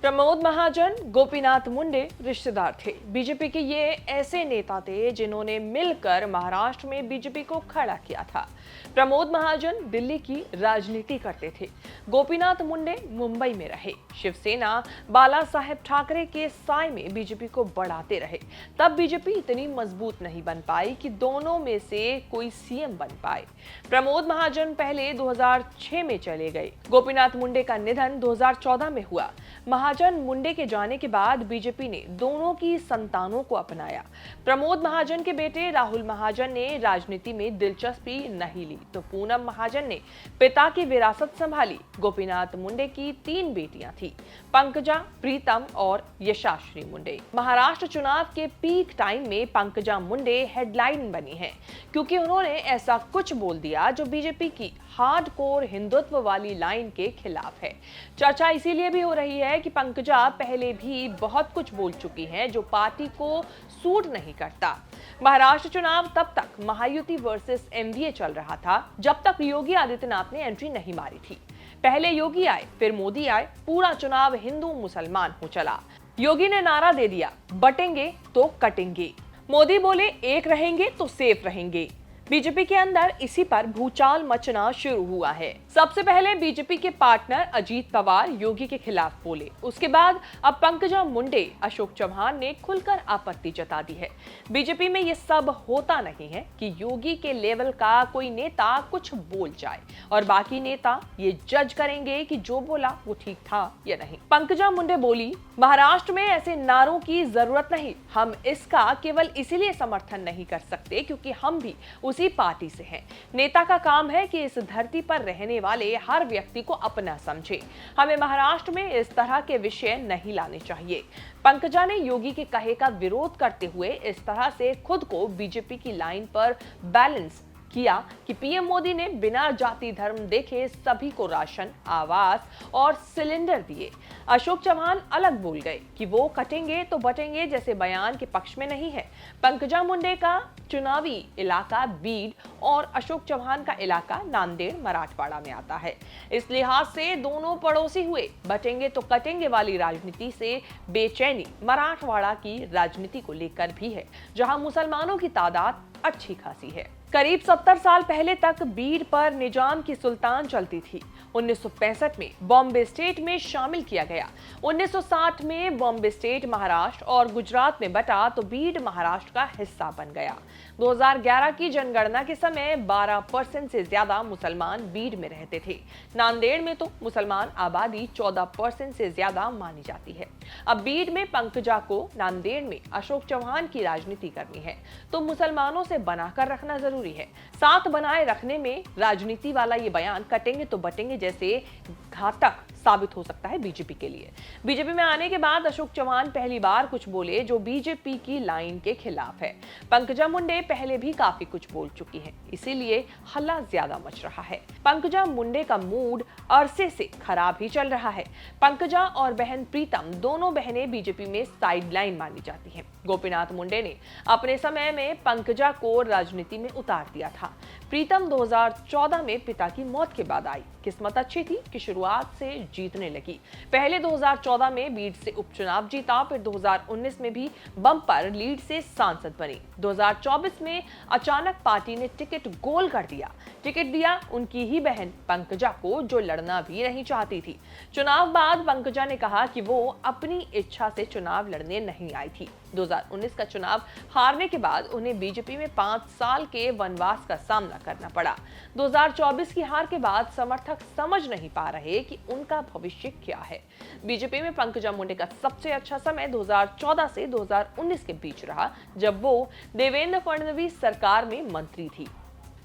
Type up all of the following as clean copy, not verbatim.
प्रमोद महाजन, गोपीनाथ मुंडे रिश्तेदार थे। बीजेपी के ये ऐसे नेता थे जिन्होंने मिलकर महाराष्ट्र में बीजेपी को खड़ा किया था। प्रमोद महाजन दिल्ली की राजनीति करते थे, गोपीनाथ मुंडे मुंबई में रहे। शिवसेना बाला साहेब ठाकरे के साए में बीजेपी को बढ़ाते रहे। तब बीजेपी इतनी मजबूत नहीं बन पाई कि दोनों में से कोई सीएम बन पाए। प्रमोद महाजन पहले 2006 में चले गए। गोपीनाथ मुंडे का निधन 2014 में हुआ। महाजन मुंडे के जाने के बाद बीजेपी ने दोनों की संतानों को अपनाया। प्रमोद महाजन के बेटे राहुल महाजन ने राजनीति में दिलचस्पी नहीं ली तो पूनम महाजन ने पिता की विरासत संभाली। गोपीनाथ मुंडे की 3 बेटियां थी, पंकजा, प्रीतम और यशाश्री मुंडे। महाराष्ट्र चुनाव के पीक टाइम में पंकजा मुंडे हेडलाइन बनी है क्योंकि उन्होंने ऐसा कुछ बोल दिया जो बीजेपी की हार्डकोर हिंदुत्व वाली लाइन के खिलाफ है। चर्चा इसीलिए भी हो रही है कि पंकजा पहले भी बहुत कुछ बोल चुकी हैं जो पार्टी को सूट नहीं करता। महाराष्ट्र चुनाव तब तक महायुति वर्सेस एनडीए चल रहा था जब तक योगी आदित्यनाथ ने एंट्री नहीं मारी थी। पहले योगी आए, फिर मोदी आए, पूरा चुनाव हिंदू मुसलमान हो चला। योगी ने नारा दे दिया, बटेंगे तो कटेंगे। मोदी बोले, एक रहेंगे तो सेफ रहेंगे। बीजेपी के अंदर इसी पर भूचाल मचना शुरू हुआ है। सबसे पहले बीजेपी के पार्टनर अजीत पवार योगी के खिलाफ बोले। उसके बाद अब पंकजा मुंडे, अशोक चव्हाण ने खुलकर आपत्ति जता दी है। बीजेपी में ये सब होता नहीं है कि योगी के लेवल का कोई नेता कुछ बोल जाए और बाकी नेता ये जज करेंगे कि जो बोला वो ठीक था या नहीं। पंकजा मुंडे बोली, महाराष्ट्र में ऐसे नारों की जरूरत नहीं। हम इसका केवल इसीलिए समर्थन नहीं कर सकते क्योंकि हम भी उसी पार्टी से हैं। नेता का काम है कि इस धरती पर रहने वाले हर व्यक्ति को अपना समझे। हमें महाराष्ट्र में इस तरह के विषय नहीं लाने चाहिए। पंकजा ने योगी के कहे का विरोध करते हुए इस तरह से खुद को बीजेपी की लाइन पर बैलेंस किया कि पीएम मोदी ने बिना जाति धर्म देखे सभी को राशन, आवास और सिलेंडर दिए। अशोक चव्हाण अलग बोल गए कि वो कटेंगे तो बटेंगे जैसे बयान के पक्ष में नहीं है। पंकजा मुंडे का चुनावी इलाका बीड और अशोक चव्हाण का इलाका नांदेड़ मराठवाड़ा में आता है। इस लिहाज से दोनों पड़ोसी हुए। बटेंगे तो कटेंगे वाली राजनीति से बेचैनी मराठवाड़ा की राजनीति को लेकर भी है, जहां मुसलमानों की तादाद अच्छी खासी है। करीब 70 साल पहले तक बीड पर निजाम की सुल्तान चलती थी। 1965 में बॉम्बे स्टेट में शामिल किया गया। 1960 में बॉम्बे स्टेट महाराष्ट्र और गुजरात में बटा तो बीड महाराष्ट्र का हिस्सा बन गया। 2011 की जनगणना के समय 12% से ज्यादा मुसलमान बीड में रहते थे। नांदेड़ में तो मुसलमान आबादी 14% से ज्यादा मानी जाती है। अब बीड में पंकजा को, नांदेड़ में अशोक चव्हाण की राजनीति करनी है तो मुसलमानों से बनाकर रखना जरूरी है। साथ बनाए रखने में राजनीति वाला ये बयान कटेंगे तो बटेंगे जैसे घातक साबित हो सकता है बीजेपी के लिए। बीजेपी में आने के बाद अशोक चव्हाण पहली बार कुछ बोले जो बीजेपी की लाइन के खिलाफ है। पंकजा मुंडे पहले भी काफी कुछ बोल चुकी हैं, इसीलिए हल्ला ज्यादा मच रहा है। पंकजा मुंडे का मूड अरसे से खराब ही चल रहा है। पंकजा और बहन प्रीतम, दोनों बहनें बीजेपी में साइडलाइन मानी जाती हैं। गोपीनाथ मुंडे ने अपने समय में पंकजा को राजनीति में उतार दिया था। प्रीतम 2014 में पिता की मौत के बाद आई। किस्मत अच्छी थी कि शुरुआत से जीतने लगी। पहले 2014 में बीड से उपचुनाव जीता, फिर 2019 में भी बम्पर लीड से सांसद बनी। 2024 में अचानक पार्टी ने टिकट गोल कर दिया। टिकट दिया उनकी ही बहन पंकजा को जो लड़ना भी नहीं चाहती थी। चुनाव बाद पंकजा ने कहा कि वो अपनी इच्छा से चुनाव लड़ने नहीं आई थी। 2019 का चुनाव हारने के बाद उन्हें बीजेपी में 5 साल के वनवास का सामना करना पड़ा। 2024 की हार के बाद समर्थक समझ नहीं पा रहे कि उनका भविष्य क्या है। बीजेपी में पंकजा मुंडे का सबसे अच्छा समय 2014 से 2019 के बीच रहा, जब वो देवेंद्र फडणवीस सरकार में मंत्री थी।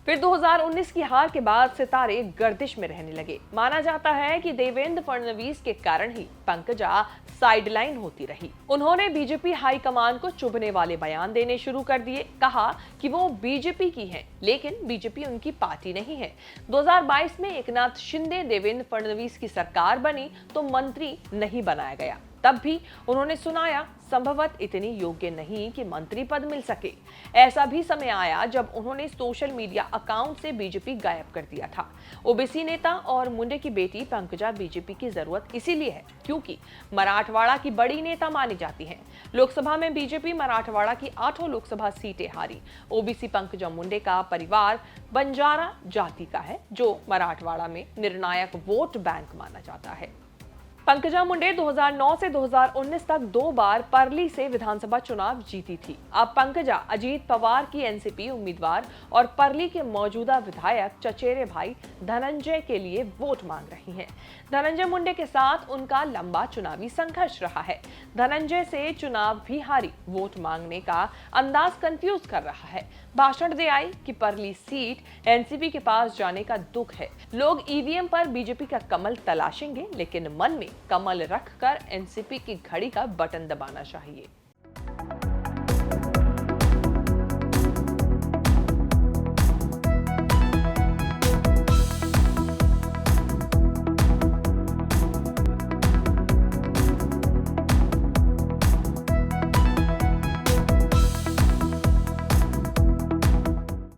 फिर 2019 की हार के बाद सितारे गर्दिश में रहने लगे। माना जाता है कि देवेंद्र फडणवीस के कारण ही पंकजा साइडलाइन होती रही। उन्होंने बीजेपी हाईकमान को चुभने वाले बयान देने शुरू कर दिए। कहा कि वो बीजेपी की हैं, लेकिन बीजेपी उनकी पार्टी नहीं है। 2022 में एकनाथ शिंदे, देवेंद्र फडणवीस की सरकार बनी तो मंत्री नहीं बनाया गया। तब भी उन्होंने सुनाया संभवत इतनी योग्य नहीं कि मंत्री पद मिल सके। ऐसा भी समय आया जब उन्होंने सोशल मीडिया अकाउंट से बीजेपी गायब कर दिया था। ओबीसी नेता और मुंडे की बेटी पंकजा बीजेपी की जरूरत इसीलिए है क्योंकि मराठवाड़ा की बड़ी नेता मानी जाती हैं। लोकसभा में बीजेपी मराठवाड़ा की 8 लोकसभा सीटें हारी। ओबीसी पंकजा मुंडे का परिवार बंजारा जाति का है, जो मराठवाड़ा में निर्णायक वोट बैंक माना जाता है। पंकजा मुंडे 2009 से 2019 तक 2 बार परली से विधानसभा चुनाव जीती थी। अब पंकजा अजीत पवार की एनसीपी उम्मीदवार और परली के मौजूदा विधायक चचेरे भाई धनंजय के लिए वोट मांग रही हैं। धनंजय मुंडे के साथ उनका लंबा चुनावी संघर्ष रहा है। धनंजय से चुनाव भी हारी। वोट मांगने का अंदाज कंफ्यूज कर रहा है। भाषण दे आई कि परली सीट एनसीपी के पास जाने का दुख है। लोग ईवीएम पर बीजेपी का कमल तलाशेंगे, लेकिन मन में कमल रखकर एनसीपी की घड़ी का बटन दबाना चाहिए।